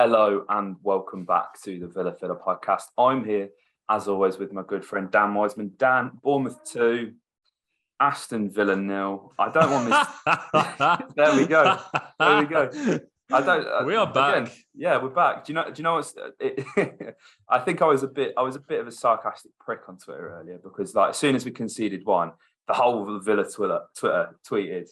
Hello and welcome back to the Villa Filler podcast. I'm here, as always, with my good friend Dan Wiseman. Dan, Bournemouth 2, Aston Villa 0. I don't want this. There we go. I don't. We are back. Again, yeah, we're back. Do you know what's? I think I was a bit of a sarcastic prick on Twitter earlier because, like, as soon as we conceded one, the whole of the Villa Twitter tweeted,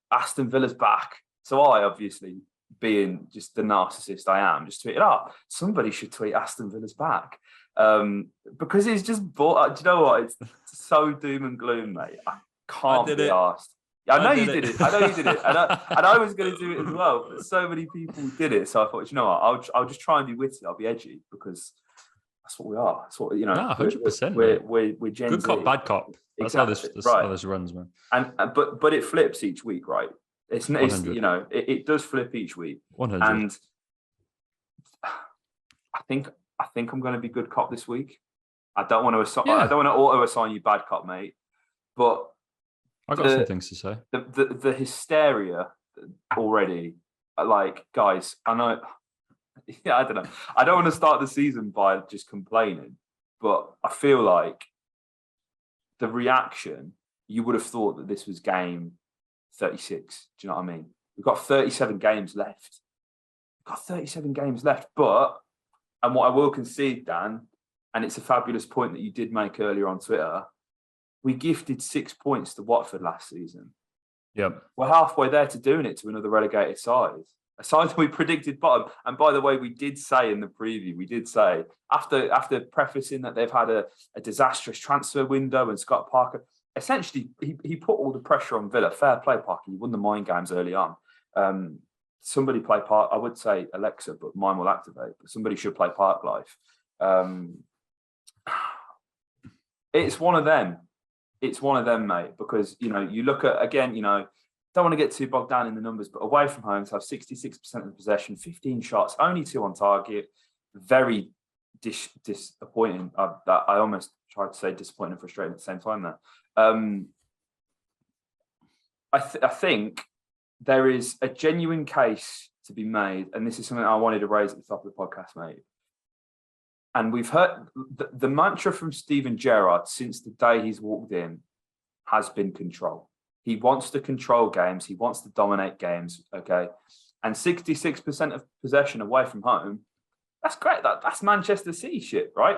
Aston Villa's back. So I obviously, being just the narcissist I am, just tweeted, somebody should tweet Aston Villa's back. Because it's just, do you know what? It's so doom and gloom, mate. I can't be arsed. I know you did it. And I was going to do it as well, but so many people did it. So I thought, you know what? I'll just try and be witty. I'll be edgy because that's what we are. That's what, 100%. We're Gen good Z. Cop, bad cop. That's exactly. how this runs, man. But it flips each week, right? It does flip each week. 100. And I think I'm going to be good cop this week. I don't want to auto assign you bad cop, mate. But I got some things to say. The hysteria already, like, guys, I know. Yeah, I don't know. I don't want to start the season by just complaining, but I feel like the reaction, you would have thought that this was game 36. Do you know what I mean? We've got 37 games left. But, and what I will concede, Dan, and it's a fabulous point that you did make earlier on Twitter, we gifted 6 points to Watford last season. Yep. We're halfway there to doing it to another relegated side. A side that we predicted bottom. And by the way, we did say in the preview, after prefacing that they've had a disastrous transfer window and Scott Parker, essentially, he put all the pressure on Villa. Fair play, Parker. You won the mind games early on. Somebody play Park. I would say Alexa, but mine will activate. But somebody should play Park Life. It's one of them. It's one of them, mate. Because you look at again. Don't want to get too bogged down in the numbers, but away from home to have 66% of the possession, 15 shots, only 2 on target. Very disappointing. I almost tried to say disappointing and frustrating at the same time there. I think there is a genuine case to be made, and this is something I wanted to raise at the top of the podcast, mate. And we've heard the mantra from Steven Gerrard since the day he's walked in has been control. He wants to control games. He wants to dominate games, okay? And 66% of possession away from home, that's great. That's Manchester City shit, right?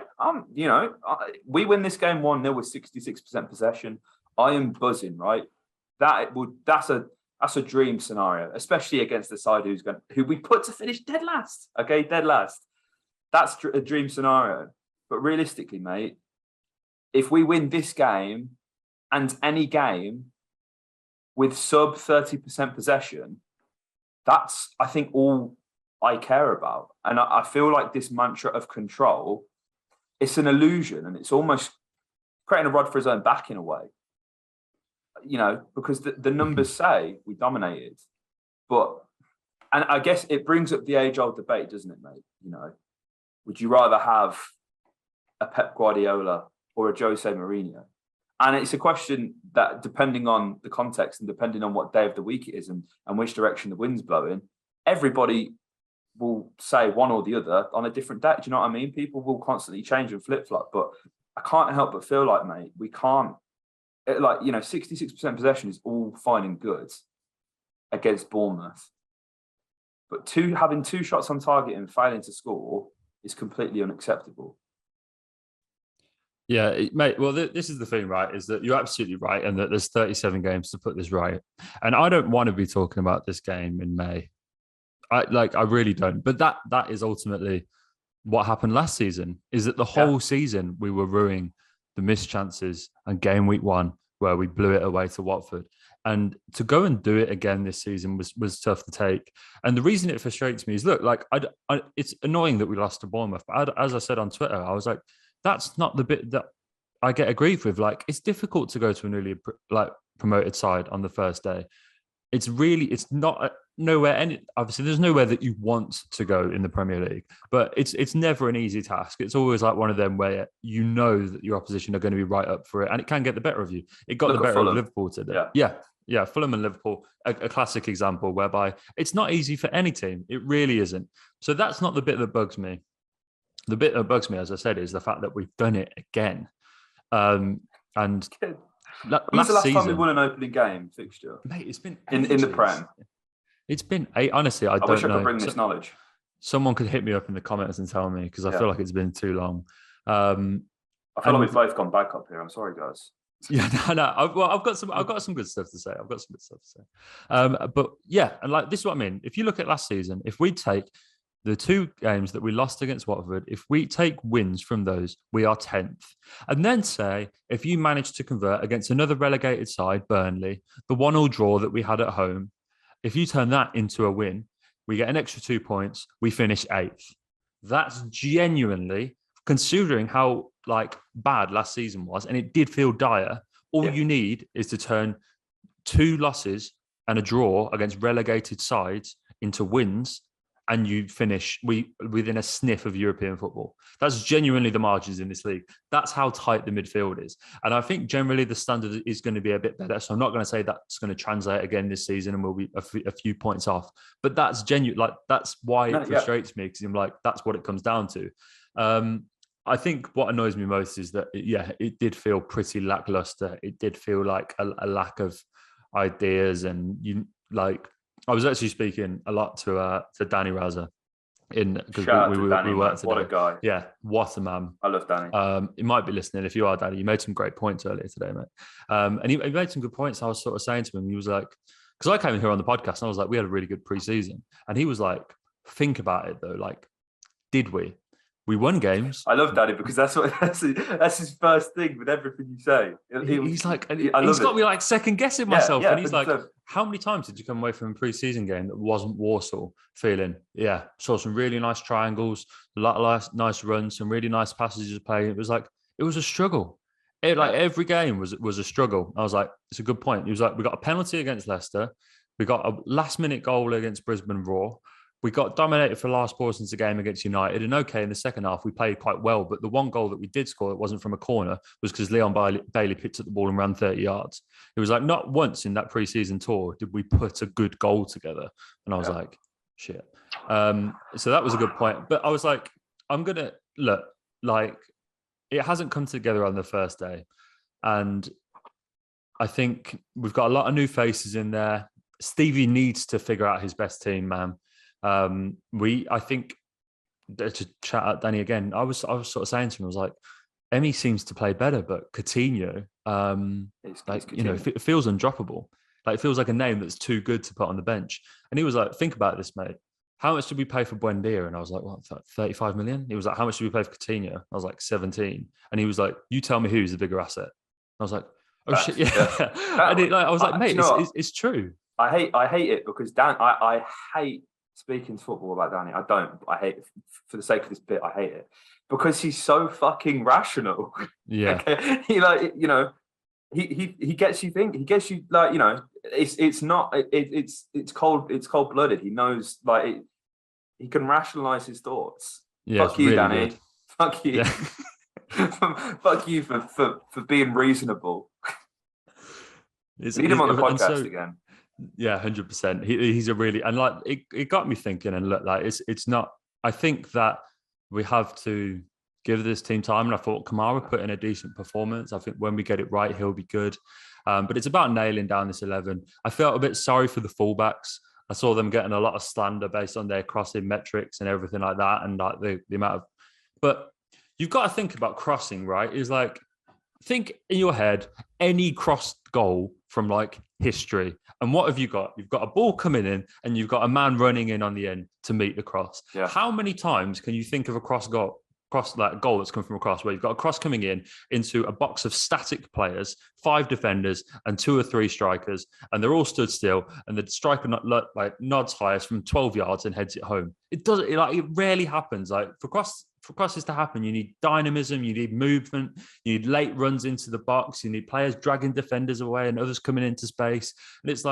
We win this game 1-0 with 66% possession. I am buzzing, right? That's a dream scenario, especially against the side who we put to finish dead last. Okay, dead last. That's a dream scenario. But realistically, mate, if we win this game and any game with sub 30% possession, that's, I think, all I care about. And I feel like this mantra of control, it's an illusion, and it's almost creating a rod for his own back in a way. Because the numbers say we dominated. And I guess it brings up the age-old debate, doesn't it, mate? Would you rather have a Pep Guardiola or a Jose Mourinho? And it's a question that, depending on the context and depending on what day of the week it is and which direction the wind's blowing, everybody will say one or the other on a different day. Do you know what I mean? People will constantly change and flip-flop. But I can't help but feel like, mate, we can't. 66% possession is all fine and good against Bournemouth. But having 2 shots on target and failing to score is completely unacceptable. Yeah, mate. Well, this is the thing, right? Is that you're absolutely right, and that there's 37 games to put this right. And I don't want to be talking about this game in May. I really don't. But that is ultimately what happened last season. Is that the whole season we were ruining the missed chances, and game week 1 where we blew it away to Watford. And to go and do it again this season was tough to take. And the reason it frustrates me is, look, like it's annoying that we lost to Bournemouth. But as I said on Twitter, I was like, that's not the bit that I get aggrieved with. Like, it's difficult to go to a newly promoted side on the first day. It's not nowhere. Obviously, there's nowhere that you want to go in the Premier League, but it's never an easy task. It's always like one of them where you know that your opposition are going to be right up for it, and it can get the better of you. It got the better of Liverpool today. Yeah. Yeah, Fulham and Liverpool, a classic example whereby it's not easy for any team. It really isn't. So that's not the bit that bugs me. The bit that bugs me, as I said, is the fact that we've done it again. And When was the last time we won an opening game fixture? Mate, it's been in the Prem. It's been 8. Honestly, I don't wish I know. could bring this knowledge. Someone could hit me up in the comments and tell me, because I feel like it's been too long. I feel like we've both gone back up here. I'm sorry, guys. Yeah, no. I've got some good stuff to say. But yeah, and like this is what I mean. If you look at last season, if we take the 2 games that we lost against Watford, if we take wins from those, we are 10th. And then say, if you manage to convert against another relegated side, Burnley, the 1-1 draw that we had at home, if you turn that into a win, we get an extra 2 points, we finish 8th. That's genuinely, considering how bad last season was, and it did feel dire, all you need is to turn 2 losses and a draw against relegated sides into wins, and you finish within a sniff of European football. That's genuinely the margins in this league. That's how tight the midfield is. And I think generally the standard is going to be a bit better. So I'm not going to say that's going to translate again this season and we'll be a few points off. But that's genuine. That's why it frustrates me, because I'm like, that's what it comes down to. I think what annoys me most is that, it did feel pretty lackluster. It did feel like a lack of ideas, and I was actually speaking a lot to Danny Rouser because we worked today. What a guy! Yeah, what a man! I love Danny. You might be listening. If you are, Danny, you made some great points earlier today, mate. And he made some good points. I was sort of saying to him, he was like, because I came in here on the podcast and I was like, we had a really good preseason, and he was like, think about it though, did we? We won games. I love Danny because that's his first thing with everything you say. He's like, he's got me second guessing myself, and he's like, how many times did you come away from a pre-season game that wasn't Warsaw feeling? Yeah, saw some really nice triangles, a lot of nice runs, some really nice passages of play. It was a struggle. Every game was a struggle. I was like, it's a good point. He was like, we got a penalty against Leicester, we got a last-minute goal against Brisbane Roar. We got dominated for last portions of the game against United. And in the second half, we played quite well. But the one goal that we did score that wasn't from a corner was because Leon Bailey picked up the ball and ran 30 yards. It was not once in that pre-season tour did we put a good goal together. And I was like, shit. So that was a good point. But I was like, I'm going to look, it hasn't come together on the first day. And I think we've got a lot of new faces in there. Stevie needs to figure out his best team, man. I think to chat out Danny again, I was sort of saying to him, I was like, Emi seems to play better, but Coutinho, it feels undroppable. It feels like a name that's too good to put on the bench. And he was like, think about this, mate. How much did we pay for Buendia? And I was like, what, 35 million? He was like, how much did we pay for Coutinho? I was like, 17. And he was like, you tell me who's the bigger asset. I was like, oh shit, yeah. And I was like, mate, it's true. I hate it because I hate speaking football about Danny. I hate it. For the sake of this bit, I hate it because he's so fucking rational. Yeah. He gets you think. He gets you it's cold blooded. He knows he can rationalize his thoughts. Yeah, fuck you, really Danny. good. Fuck you. Yeah. Fuck you for being reasonable. Need him on the podcast again. Yeah, 100%. He's a really, and it got me thinking, and look, it's not, I think that we have to give this team time. And I thought Kamara put in a decent performance. I think when we get it right, he'll be good. But it's about nailing down this 11. I felt a bit sorry for the fullbacks. I saw them getting a lot of slander based on their crossing metrics and everything like that. And the amount of, but you've got to think about crossing, right? Is think in your head, any crossed goal from history. And what have you got? You've got a ball coming in and you've got a man running in on the end to meet the cross. Yeah. How many times can you think of a goal that's come from a cross where you've got a cross coming in into a box of static players, 5 defenders and 2 or 3 strikers, and they're all stood still, and the striker nods highest from 12 yards and heads it home? It rarely happens. For crosses to happen, you need dynamism, you need movement, you need late runs into the box, you need players dragging defenders away and others coming into space. And it's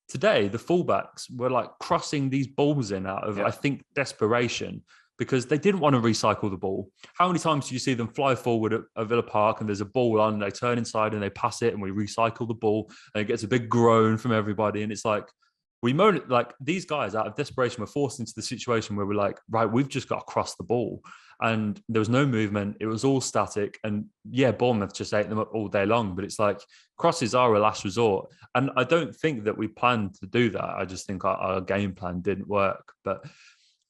today, the fullbacks were crossing these balls in out of, I think, desperation. because they didn't want to recycle the ball. How many times do you see them fly forward at Villa Park and there's a ball on, and they turn inside and they pass it and we recycle the ball and it gets a big groan from everybody. And it's like, we moan, like these guys out of desperation were forced into the situation where we're like, right, we've just got to cross the ball. And there was no movement. It was all static. And yeah, Bournemouth just ate them up all day long. But it's like crosses are a last resort. And I don't think that we planned to do that. I just think our game plan didn't work. But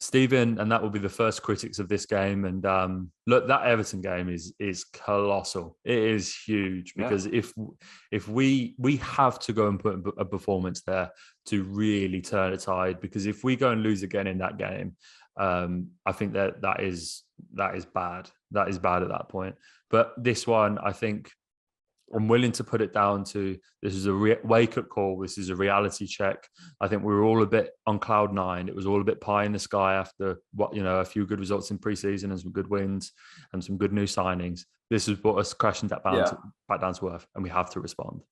Stephen, and that will be the first critics of this game. And look, that Everton game is colossal. It is huge because if we have to go and put a performance there to really turn a tide. Because if we go and lose again in that game, I think that is bad. That is bad at that point. But this one, I think I'm willing to put it down to this is a wake-up call. This is a reality check. I think we were all a bit on cloud nine. It was all a bit pie in the sky after a few good results in pre-season and some good wins and some good new signings. This has brought us crashing back down to earth, and we have to respond.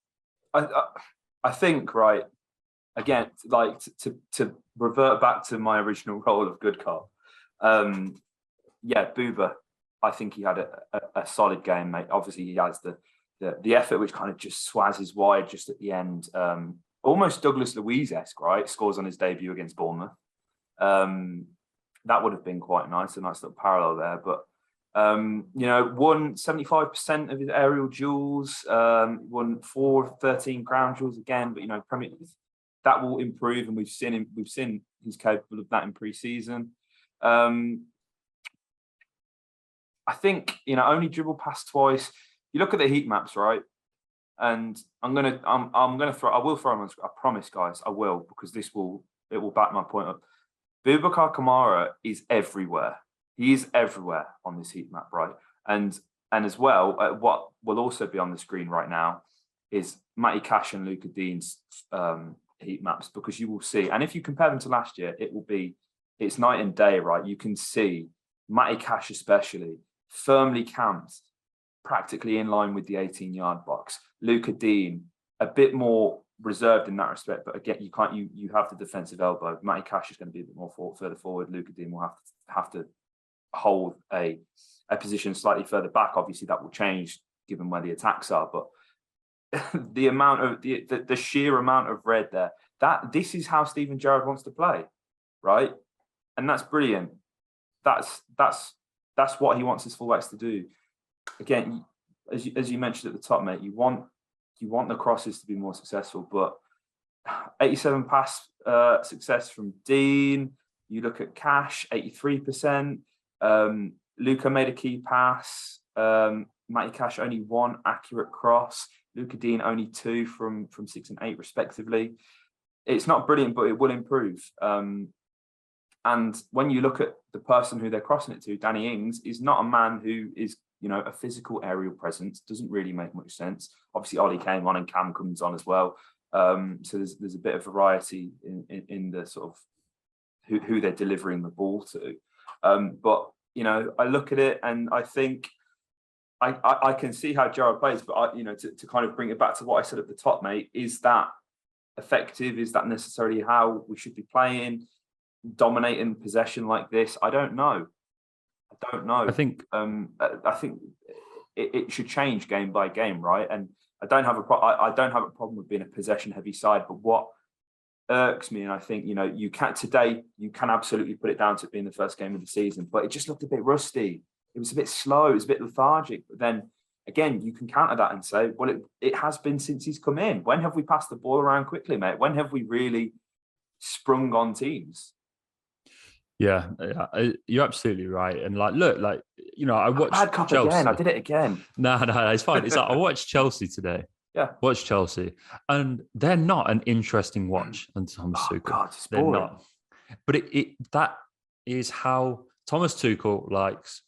I think, right, again, like to revert back to my original role of good cop. Booba, I think he had a solid game, mate. Obviously, he has the effort which kind of just swazzes wide just at the end. Almost Douglas Luiz-esque, right? Scores on his debut against Bournemouth. That would have been quite nice, a nice little parallel there. But, won 75% of his aerial duels, won 4 of 13 ground duels again. But, Premier League, that will improve, and we've seen he's capable of that in pre-season. I think, only dribble past twice. You look at the heat maps, right? And I will throw them on screen. I promise, guys, I will, because it will back my point up. Boubacar Kamara is everywhere. He is everywhere on this heat map, right? And as well, what will also be on the screen right now is Matty Cash and Luca Dean's heat maps, because you will see, and if you compare them to last year, it's night and day, right? You can see Matty Cash especially firmly camped, practically in line with the 18-yard box. Luca Dean a bit more reserved in that respect, but again, you have the defensive elbow. Matty Cash is going to be a bit more further forward. Luca Dean will have to hold a position slightly further back. Obviously, that will change given where the attacks are, but the amount of the sheer amount of red there, this is how Steven Gerrard wants to play, right? And that's brilliant. That's what he wants his fullbacks to do. Again, as you mentioned at the top, mate, you want the crosses to be more successful, but 87 pass success from Dean. You look at Cash, 83%. Luca made a key pass. Matty Cash only 1 accurate cross. Luca Dean only 2 from 6 and 8 respectively. It's not brilliant, but it will improve. And when you look at the person who they're crossing it to, Danny Ings is not a man who is, a physical aerial presence. Doesn't really make much sense. Obviously, Ollie came on and Cam comes on as well. So there's a bit of variety in the sort of who they're delivering the ball to. But I look at it and I think I can see how Gerrard plays, but to kind of bring it back to what I said at the top, mate, is that effective? Is that necessarily how we should be playing? Dominating possession like this? I don't know. I think it should change game by game, right? And I don't have a problem with being a possession heavy side, but what irks me, and I think you can absolutely put it down to it being the first game of the season, but it just looked a bit rusty. It was a bit slow. It was a bit lethargic. But then again, you can counter that and say, well, it has been since he's come in. When have we passed the ball around quickly, mate? When have we really sprung on teams? Yeah, you're absolutely right. And I watched bad cop Chelsea again. I did it again. No, it's fine. It's like I watched Chelsea today. Yeah, watch Chelsea, and they're not an interesting watch. And Thomas Tuchel, God, it's they're boring. not. But that is how Thomas Tuchel likes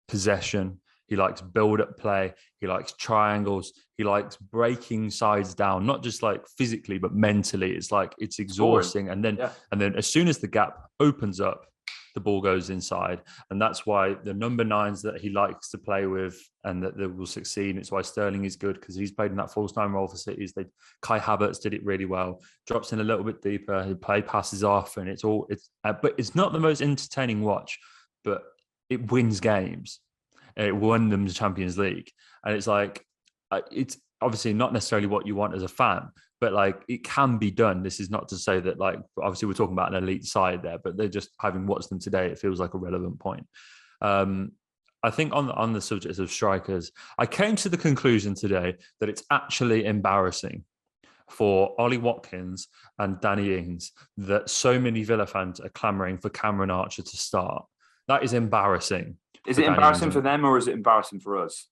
possession. He likes build-up play. He likes triangles. He likes breaking sides down, not just like physically, but mentally. It's like it's exhausting. And then as soon as the gap opens up, the ball goes inside. And that's why the number 9s that he likes to play with and that they will succeed. It's why Sterling is good, because he's played in that false 9 role for City. Kai Havertz did it really well. Drops in a little bit deeper. He passes off, and but it's not the most entertaining watch. but it wins games. It won them the Champions League. And it's like, it's obviously not necessarily what you want as a fan, but like it can be done. This is not to say that, like, obviously we're talking about an elite side there, but they're just, having watched them today, it feels like a relevant point. I think on the subject of strikers, I came to the conclusion today that it's actually embarrassing for Ollie Watkins and Danny Ings that so many Villa fans are clamouring for Cameron Archer to start. That is embarrassing. Is it embarrassing for them, or is it embarrassing for us?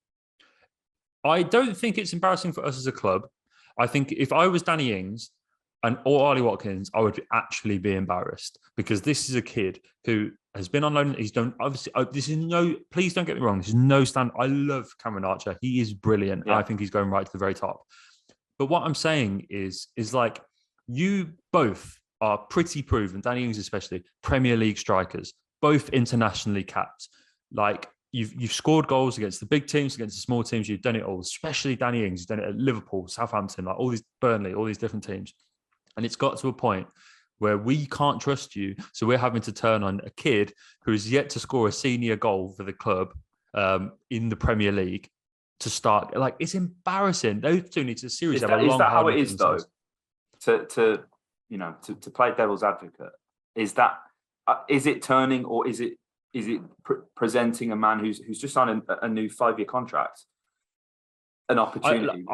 I don't think it's embarrassing for us as a club. I think if I was Danny Ings or Ollie Watkins, I would actually be embarrassed, because this is a kid who has been on loan. He's done, obviously, please don't get me wrong, this is no stand. I love Cameron Archer. He is brilliant. Yeah. I think he's going right to the very top. But what I'm saying is like, you both are pretty proven, Danny Ings especially, Premier League strikers, both internationally capped. Like, you've scored goals against the big teams, against the small teams. You've done it all, especially Danny Ings. You've done it at Liverpool, Southampton, like all these, Burnley, all these different teams. And it's got to a point where we can't trust you. So we're having to turn on a kid who is yet to score a senior goal for the club in the Premier League to start. Like, it's embarrassing. Those two need to seriously have a long. Is that how it is, though? To play devil's advocate, is it turning, or is it presenting a man who's just signed a new 5-year contract an opportunity?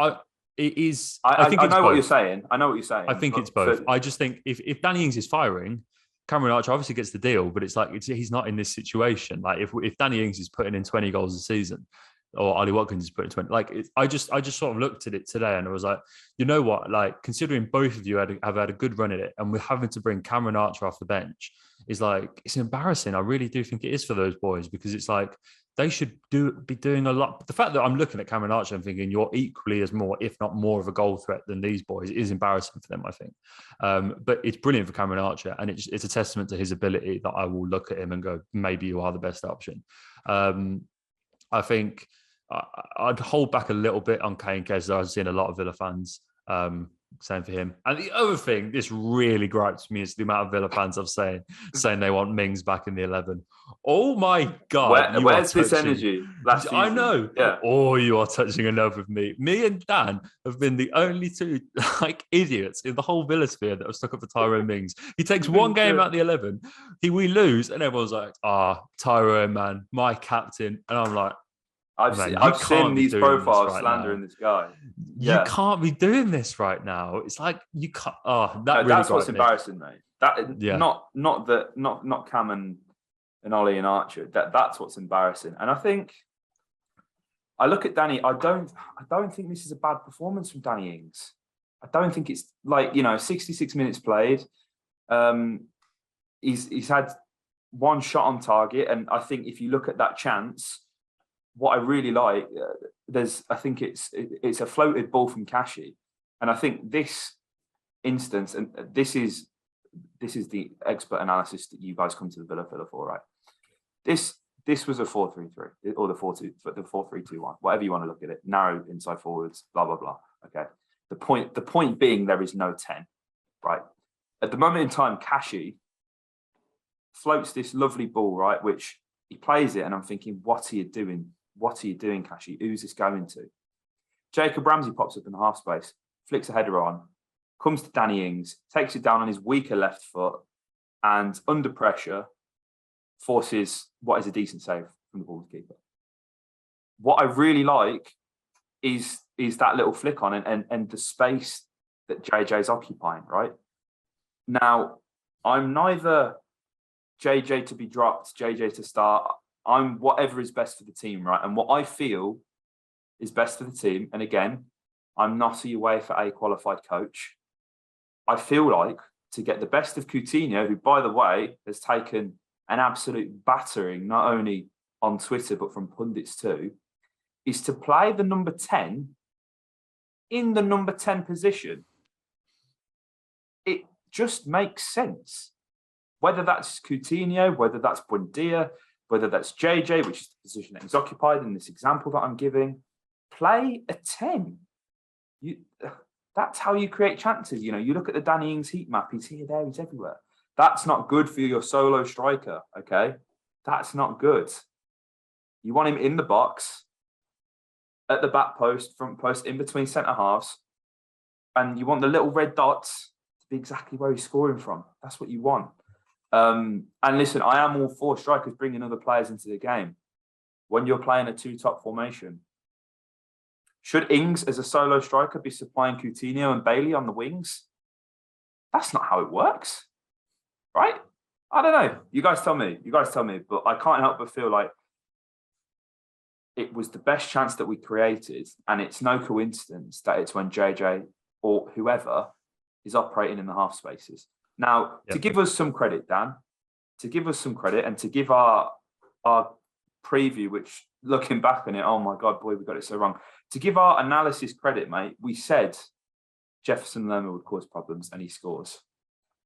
It is. I think I know what you're saying. I know what you're saying. I think it's both. I just think if Danny Ings is firing, Cameron Archer obviously gets the deal, but it's like he's not in this situation. Like if Danny Ings is putting in 20 goals a season, or Ollie Watkins is putting 20, like I just sort of looked at it today and I was like, you know what? Like, considering both of you have had a good run at it, and we're having to bring Cameron Archer off the bench, is like, it's embarrassing. I really do think it is for those boys, because it's like they should be doing a lot. The fact that I'm looking at Cameron Archer and thinking you're equally as more, if not more, of a goal threat than these boys is embarrassing for them, I think. But it's brilliant for Cameron Archer, and it's a testament to his ability that I will look at him and go, maybe you are the best option. I think I'd hold back a little bit on Kane, because I've seen a lot of Villa fans saying for him. And the other thing, this really gripes me, is the amount of Villa fans I've saying they want Mings back in the 11. Oh my God. Where's this energy? I know. Yeah. Oh, you are touching a nerve with me. Me and Dan have been the only two like idiots in the whole Villa sphere that have stuck up for Tyrone Mings. He takes one game out of the 11. We lose, and everyone's like, Tyrone, man, my captain. And I'm like, I've seen these profiles slandering this guy. You can't be doing this right now. It's like you can't. That's what's embarrassing, mate. Not Cam and Ollie and Archer. That's what's embarrassing. And I think I look at Danny. I don't think this is a bad performance from Danny Ings. I don't think it's like 66 minutes played. He's had one shot on target, and I think if you look at that chance. What I really like, I think it's a floated ball from Kashi, and I think this instance, and this is the expert analysis that you guys come to the Villa for, right? This was a 4-3-3 or the 4-3-2-1, whatever you want to look at it. Narrow inside forwards, blah blah blah. Okay. The point being, there is no 10, right? At the moment in time, Kashi floats this lovely ball, right, which he plays it, and I'm thinking, what are you doing? What are you doing, Kashi? Who's this going to? Jacob Ramsey pops up in the half space, flicks a header on, comes to Danny Ings, takes it down on his weaker left foot, and under pressure, forces what is a decent save from the Wolves keeper. What I really like is that little flick on and the space that JJ's occupying, right? Now, I'm neither JJ to be dropped, JJ to start. I'm whatever is best for the team, right? And what I feel is best for the team. And again, I'm not a UEFA qualified coach. I feel like to get the best of Coutinho, who, by the way, has taken an absolute battering, not only on Twitter, but from pundits too, is to play the number 10 in the number 10 position. It just makes sense. Whether that's Coutinho, whether that's Buendia, whether that's JJ, which is the position that he's occupied in this example that I'm giving, play a 10. That's how you create chances. You look at the Danny Ings heat map, he's here, there, he's everywhere. That's not good for your solo striker, okay? That's not good. You want him in the box, at the back post, front post, in between centre halves, and you want the little red dots to be exactly where he's scoring from. That's what you want. And listen, I am all for strikers bringing other players into the game when you're playing a two-top formation. Should Ings, as a solo striker, be supplying Coutinho and Bailey on the wings? That's not how it works, right? I don't know. You guys tell me. But I can't help but feel like it was the best chance that we created, and it's no coincidence that it's when JJ or whoever is operating in the half spaces. Now, to give us some credit, Dan, and to give our preview, which looking back on it, oh my God, boy, we got it so wrong. To give our analysis credit, mate, we said Jefferson Lerma would cause problems, and he scores.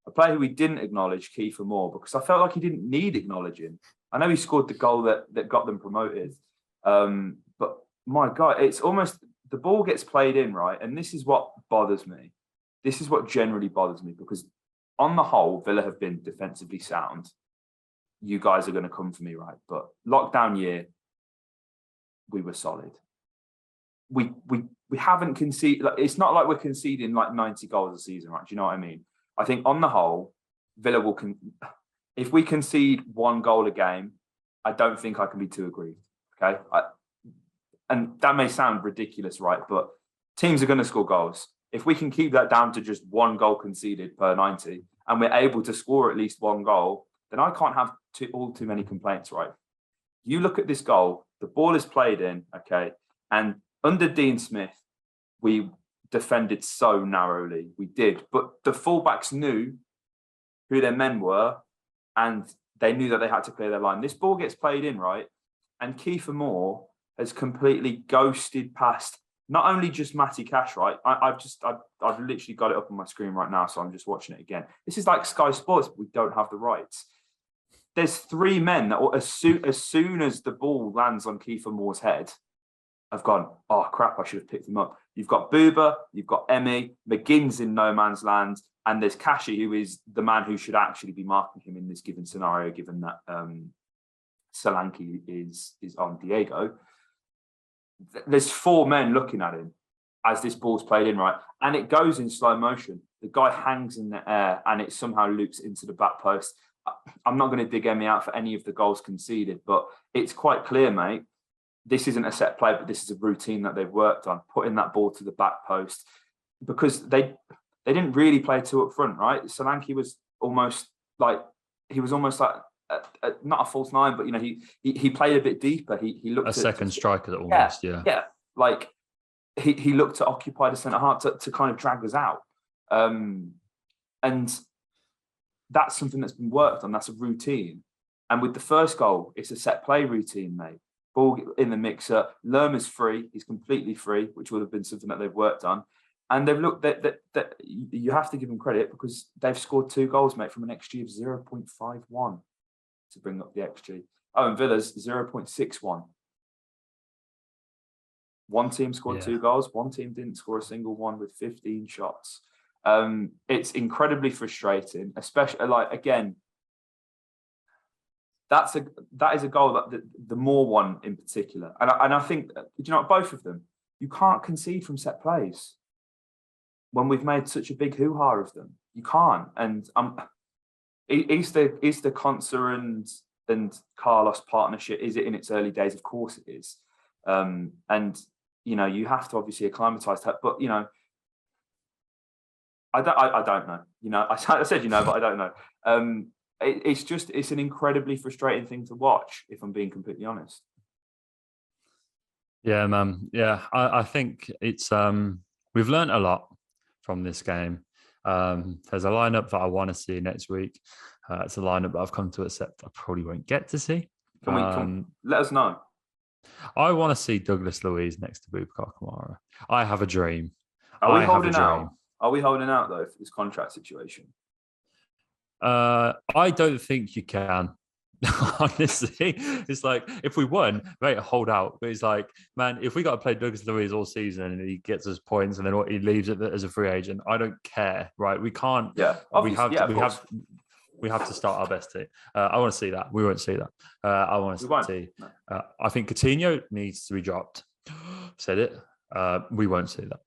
A player who we didn't acknowledge, Kiefer Moore, because I felt like he didn't need acknowledging. I know he scored the goal that got them promoted. But my God, it's almost, the ball gets played in, right? And this is what bothers me. This is what generally bothers me, because on the whole, Villa have been defensively sound. You guys are going to come for me, right? But lockdown year, we were solid. We haven't conceded. Like, it's not like we're conceding like 90 goals a season, right? Do you know what I mean? I think on the whole, Villa will. If we concede 1 goal a game, I don't think I can be too aggrieved. Okay, and that may sound ridiculous, right? But teams are going to score goals. If we can keep that down to just 1 goal conceded per 90, and we're able to score at least 1 goal, then I can't have too many complaints, right? You look at this goal, the ball is played in, okay, and under Dean Smith, we defended so narrowly. We did, but the fullbacks knew who their men were, and they knew that they had to clear their line. This ball gets played in, right? And Kiefer Moore has completely ghosted past not only just Matty Cash, right? I've literally got it up on my screen right now, so I'm just watching it again. This is like Sky Sports, but we don't have the rights. There's 3 men that, as soon as the ball lands on Kiefer Moore's head, have gone, oh crap, I should have picked him up. You've got Booba, you've got Emmy, McGinn's in no man's land, and there's Kashi, who is the man who should actually be marking him in this given scenario, given that Solanke is on Diego. There's 4 men looking at him as this ball's played in, right? And it goes in slow motion. The guy hangs in the air and it somehow loops into the back post. I'm not going to dig Emmy out for any of the goals conceded, but it's quite clear, mate. This isn't a set play, but this is a routine that they've worked on, putting that ball to the back post, because they didn't really play 2 up front, right? Solanke was almost like not a false 9, but he played a bit deeper. He looked a second striker almost, yeah. Like he looked to occupy the centre half to kind of drag us out, and that's something that's been worked on. That's a routine, and with the first goal, it's a set play routine, mate. Ball in the mixer. Lerma's free. He's completely free, which would have been something that they've worked on. And they've looked that you have to give them credit, because they've scored 2 goals, mate, from an XG of 0.51 to bring up the XG. Oh, and Villa's 0.61. One team scored 2 goals. One team didn't score a single one with 15 shots. It's incredibly frustrating, especially again. That is a goal that the Moore one in particular, and I think both of them. You can't concede from set plays when we've made such a big hoo-ha of them. You can't. And is the Conser and Carlos partnership, is it in its early days? Of course it is. And you have to obviously acclimatise to that. But I don't know. I said but I don't know. It's an incredibly frustrating thing to watch, if I'm being completely honest. Yeah, man. Yeah, I think it's we've learned a lot from this game. There's a lineup that I want to see next week. It's a lineup that I've come to accept I probably won't get to see. Can let us know? I want to see Douglas Luiz next to Boubacar Kamara. I have a dream. Are we holding out? Are we holding out though for this contract situation? I don't think you can. Honestly, it's like if we won, right, hold out. But it's like, man, if we got to play Douglas Luiz all season and he gets us points and then he leaves it as a free agent, I don't care, right? We can't. Yeah, we have We have to start our best team. I want to see that. We won't see that. I want to see. No. I think Coutinho needs to be dropped. Said it. We won't see that.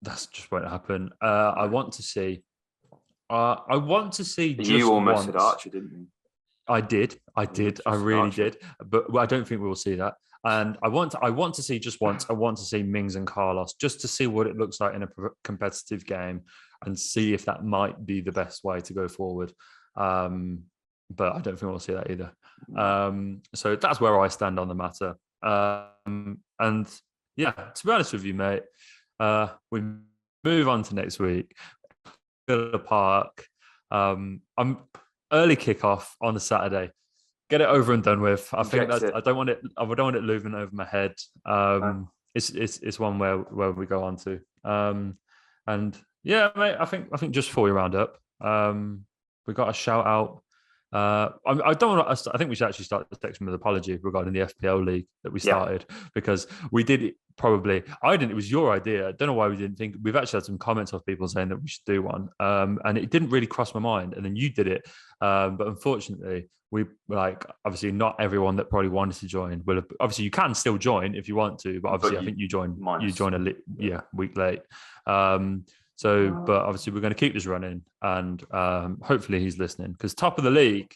That's just won't happen. I want to see. I want to see. You almost said Archer, didn't you? I did. I really did. But I don't think we will see that. And I want to see just once. I want to see Mings and Carlos just to see what it looks like in a competitive game and see if that might be the best way to go forward. But I don't think we'll see that either. So that's where I stand on the matter. And yeah, to be honest with you, mate, we move on to next week. Villa Park. I'm early kickoff on a Saturday. Get it over and done with. I think that I don't want it looming over my head. It's one where we go on to. And yeah, mate, I think just before we round up, we got a shout out. I don't want to, I think we should actually start the section with an apology regarding the FPL league that we started because we did it probably. I didn't. It was your idea. I don't know why we didn't think. We've actually had some comments of people saying that we should do one, and it didn't really cross my mind. And then you did it, but unfortunately, we obviously not everyone that probably wanted to join will have. Obviously, you can still join if you want to, but obviously, I think you joined a week late. But obviously we're going to keep this running and hopefully he's listening because top of the league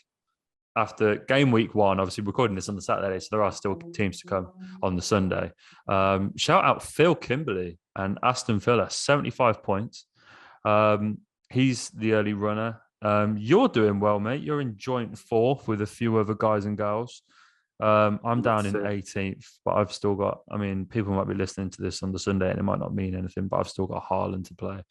after game week 1, obviously recording this on the Saturday, so there are still teams to come on the Sunday. Shout out Phil Kimberley and Aston Villa, 75 points. He's the early runner. You're doing well, mate. You're in joint 4th with a few other guys and girls. I'm down in 18th, but I've still got, people might be listening to this on the Sunday and it might not mean anything, but I've still got Haaland to play.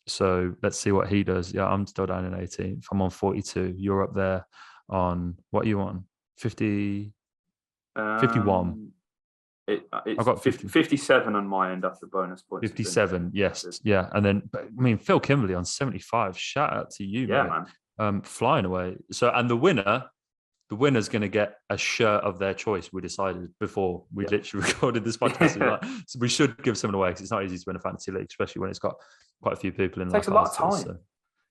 So let's see what he does. Yeah, I'm still down in 18th. I'm on 42. You're up there on, what are you on? 50, 51. I've got 57 on my end after bonus points. 57, yes. Yeah. And then, Phil Kimberley on 75. Shout out to you, mate. Man. Flying away. So, and the winner's going to get a shirt of their choice. We decided before we literally recorded this podcast. So we should give someone away because it's not easy to win a fantasy league, especially when it's got quite a few people in. It takes a lot of time. So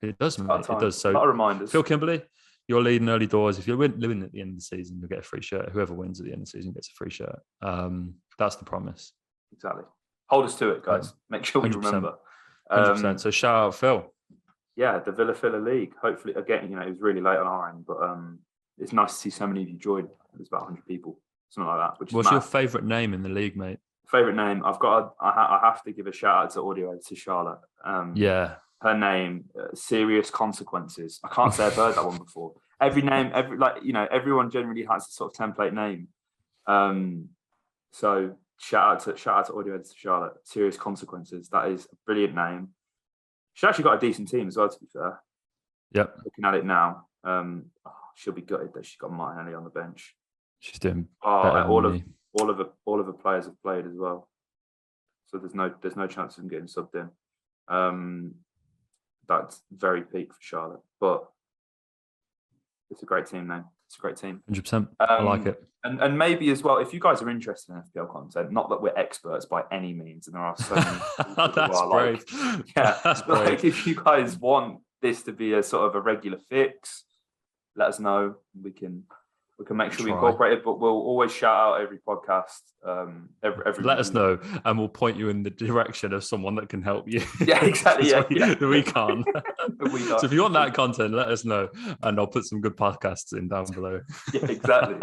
it does, mate. It does. So a lot of reminders. Phil Kimberley, you're leading early doors. If you're winning at the end of the season, you'll get a free shirt. Whoever wins at the end of the season gets a free shirt. That's the promise. Exactly. Hold us to it, guys. Make sure we 100%, remember. 100%. So shout out Phil. Yeah, the Villa League. Hopefully, again, it was really late on our end, but it's nice to see so many of you join. There's about 100 people, something like that. What's your favourite name in the league, mate? Favourite name? I have to give a shout out to audio to Charlotte. Her name, Serious Consequences. I can't say I've heard that one before. Everyone generally has a sort of template name. So shout out to audio to Charlotte. Serious Consequences. That is a brilliant name. She's actually got a decent team as well, to be fair. Yep. Looking at it now. She'll be gutted that she's got Martinelli on the bench. She's doing better all of the players have played as well, so there's no chance of them getting subbed in. That's very peak for Charlotte, but it's a great team now. It's a great team. 100%. I like it. And maybe as well, if you guys are interested in FPL content, not that we're experts by any means, and there are so many people that's brave. That's brave. If you guys want this to be a sort of a regular fix, let us know. We can make sure we incorporate it, but we'll always shout out every podcast. Every let us know, and we'll point you in the direction of someone that can help you. Yeah, exactly. We can't. So if you want that content, let us know, and I'll put some good podcasts in down below. Yeah, exactly.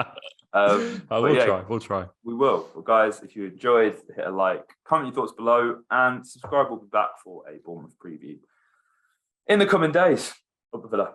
We'll try. We will. Well, guys, if you enjoyed, hit a like, comment your thoughts below, and subscribe. We'll be back for a Bournemouth preview in the coming days. Up the Villa.